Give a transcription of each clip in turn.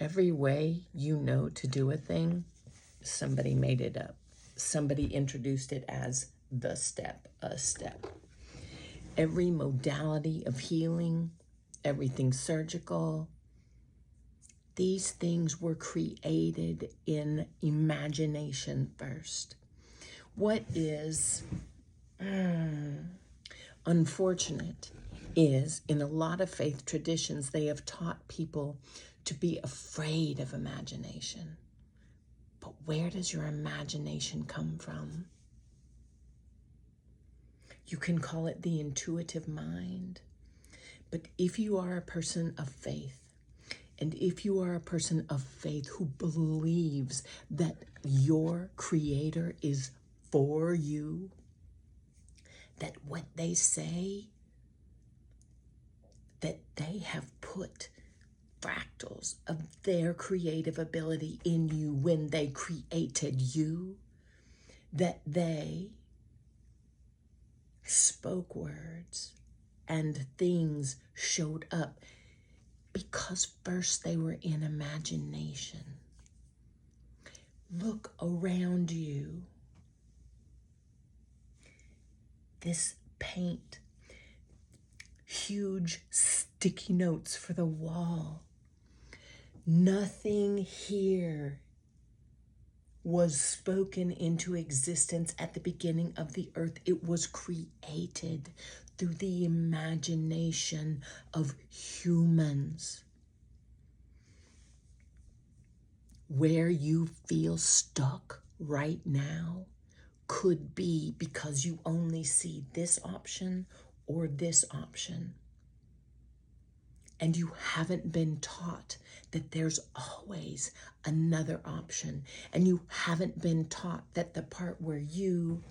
Every way you know to do a thing, somebody made it up. Somebody introduced it as the step, a step. Every modality of healing, everything surgical, these things were created in imagination first. What is unfortunate is in a lot of faith traditions, they have taught people to be afraid of imagination. But where does your imagination come from? You can call it the intuitive mind. But if you are a person of faith, and if you are a person of faith who believes that your creator is for you, that what they say, that they have put fractals of their creative ability in you when they created you, that they spoke words and things showed up because first they were in imagination. Look around you. This paint, huge sticky notes for the wall. Nothing here was spoken into existence at the beginning of the earth. It was created through the imagination of humans. Where you feel stuck right now could be because you only see this option or this option. And you haven't been taught that there's always another option. And you haven't been taught that the part where you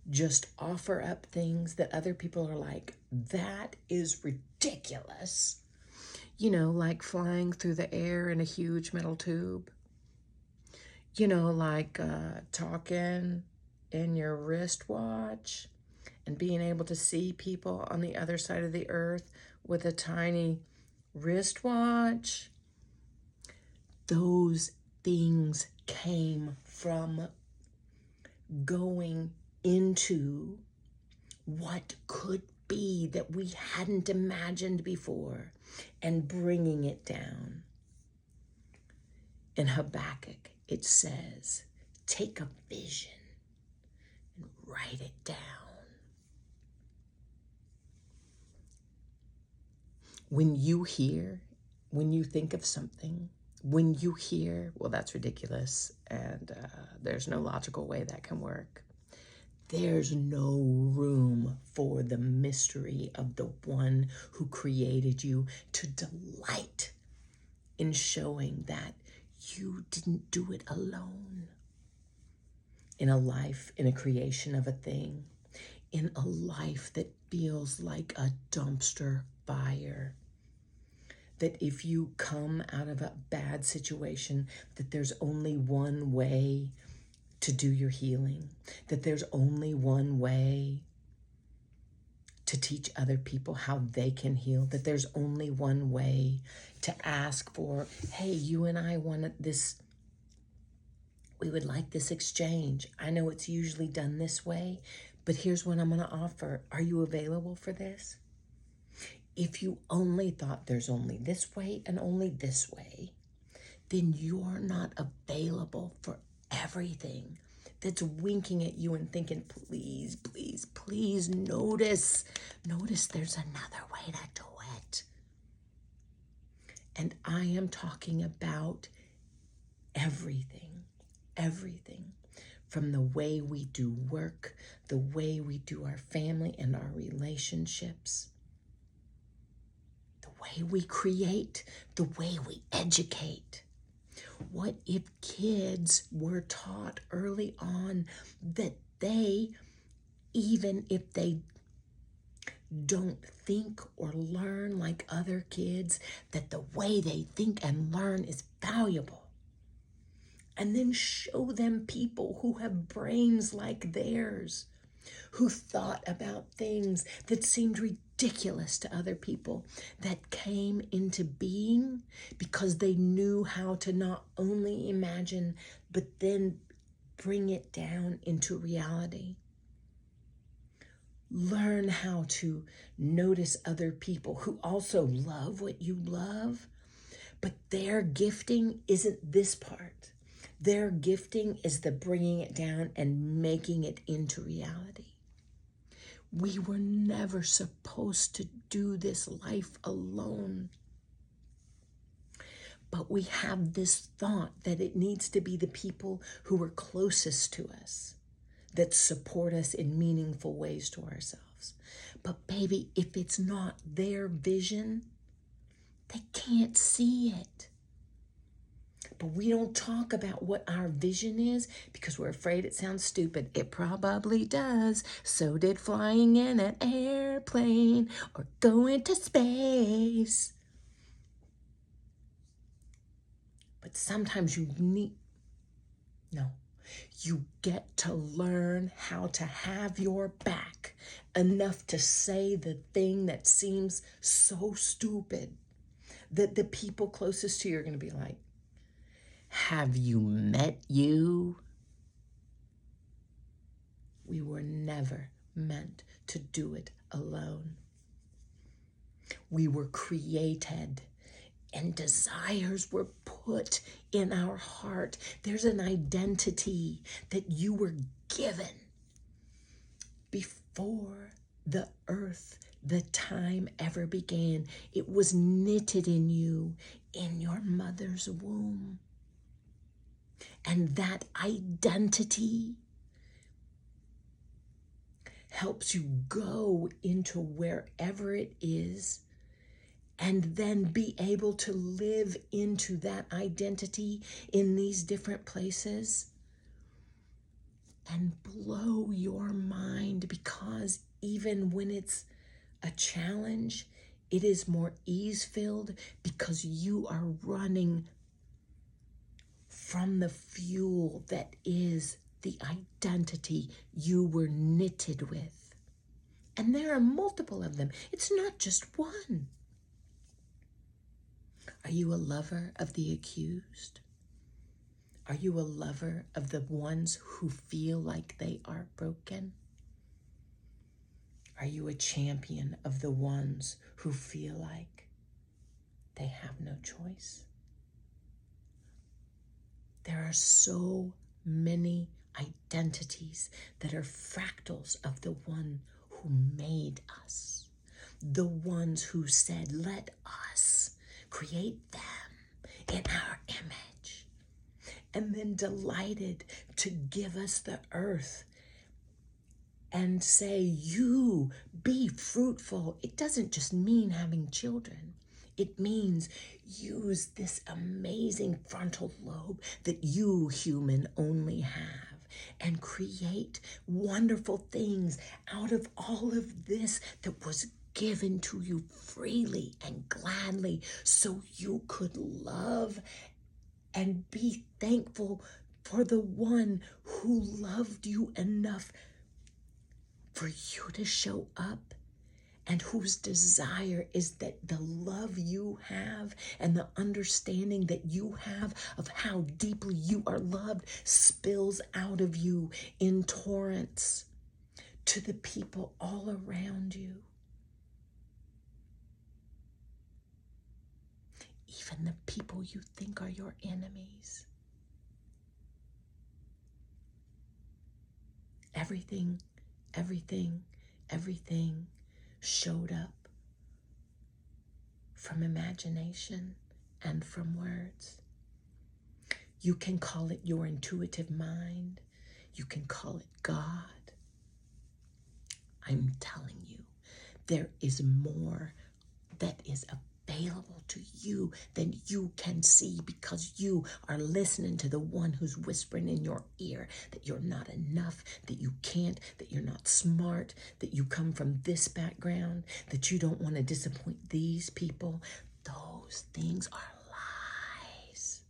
just offer up things that other people are like, that is ridiculous. You know, like flying through the air in a huge metal tube. You know, like talking in your wristwatch and being able to see people on the other side of the earth with a tiny wristwatch. Those things came from going into what could be that we hadn't imagined before and bringing it down. In Habakkuk, it says, take a vision and write it down. When you think of something, when you hear, well, that's ridiculous, and there's no logical way that can work. There's no room for the mystery of the one who created you to delight in showing that you didn't do it alone. In a life, in a creation of a thing, in a life that feels like a dumpster fire. That if you come out of a bad situation, that there's only one way to do your healing. That there's only one way to teach other people how they can heal. That there's only one way to ask for, hey, you and I want this, we would like this exchange. I know it's usually done this way, but here's what I'm going to offer. Are you available for this? If you only thought there's only this way and only this way, then you're not available for everything that's winking at you and thinking, please, please, please notice there's another way to do it. And I am talking about everything, from the way we do work, the way we do our family and our relationships, the way we create, the way we educate. What if kids were taught early on that they, even if they don't think or learn like other kids, that the way they think and learn is valuable? And then show them people who have brains like theirs, who thought about things that seemed ridiculous to other people, that came into being because they knew how to not only imagine, but then bring it down into reality. Learn how to notice other people who also love what you love, but their gifting isn't this part. Their gifting is the bringing it down and making it into reality. We were never supposed to do this life alone. But we have this thought that it needs to be the people who are closest to us that support us in meaningful ways to ourselves. But baby, if it's not their vision, they can't see it. But we don't talk about what our vision is because we're afraid it sounds stupid. It probably does. So did flying in an airplane or going to space. But sometimes you get to learn how to have your back enough to say the thing that seems so stupid that the people closest to you are going to be like, have you met you? We were never meant to do it alone. We were created and desires were put in our heart. There's an identity that you were given before the earth, the time ever began. It was knitted in you in your mother's womb. And that identity helps you go into wherever it is and then be able to live into that identity in these different places and blow your mind, because even when it's a challenge, it is more ease-filled because you are running from the fuel that is the identity you were knitted with. And there are multiple of them. It's not just one. Are you a lover of the accused? Are you a lover of the ones who feel like they are broken? Are you a champion of the ones who feel like they have no choice? There are so many identities that are fractals of the one who made us, the ones who said, let us create them in our image, and then delighted to give us the earth and say, you be fruitful. It doesn't just mean having children. It means use this amazing frontal lobe that you, human, only have, and create wonderful things out of all of this that was given to you freely and gladly, so you could love and be thankful for the one who loved you enough for you to show up, and whose desire is that the love you have and the understanding that you have of how deeply you are loved spills out of you in torrents to the people all around you. Even the people you think are your enemies. Everything showed up from imagination and from words. You can call it your intuitive mind. You can call it God. I'm telling you, there is more that is available to you than you can see, because you are listening to the one who's whispering in your ear that you're not enough, that you can't, that you're not smart, that you come from this background, that you don't want to disappoint these people. Those things are lies.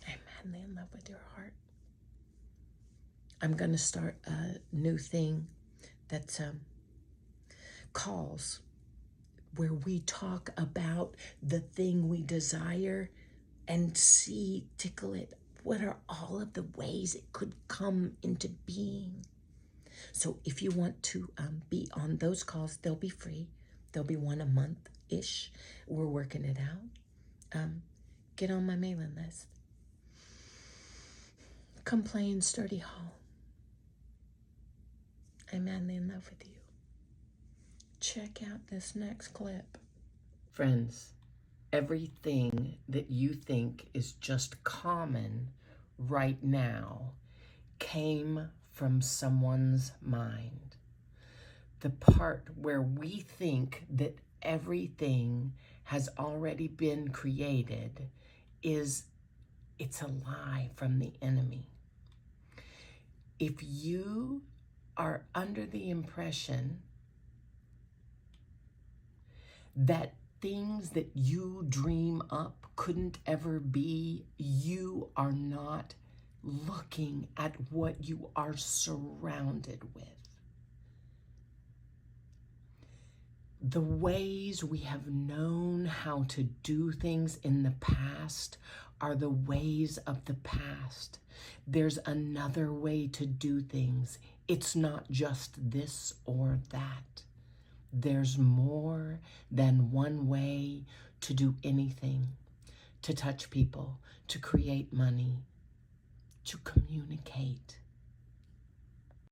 I'm madly in love with your heart. I'm going to start a new thing that's calls where we talk about the thing we desire and tickle it. What are all of the ways it could come into being? So if you want to be on those calls, they'll be free. There'll be one a month-ish. We're working it out. Get on my mailing list. Come play in Sturdy Hall. I'm madly in love with you. Check out this next clip. Friends, everything that you think is just common right now came from someone's mind. The part where we think that everything has already been created it's a lie from the enemy. If you are under the impression that things that you dream up couldn't ever be, you are not looking at what you are surrounded with. The ways we have known how to do things in the past are the ways of the past. There's another way to do things. It's not just this or that. There's more than one way to do anything, to touch people, to create money, to communicate.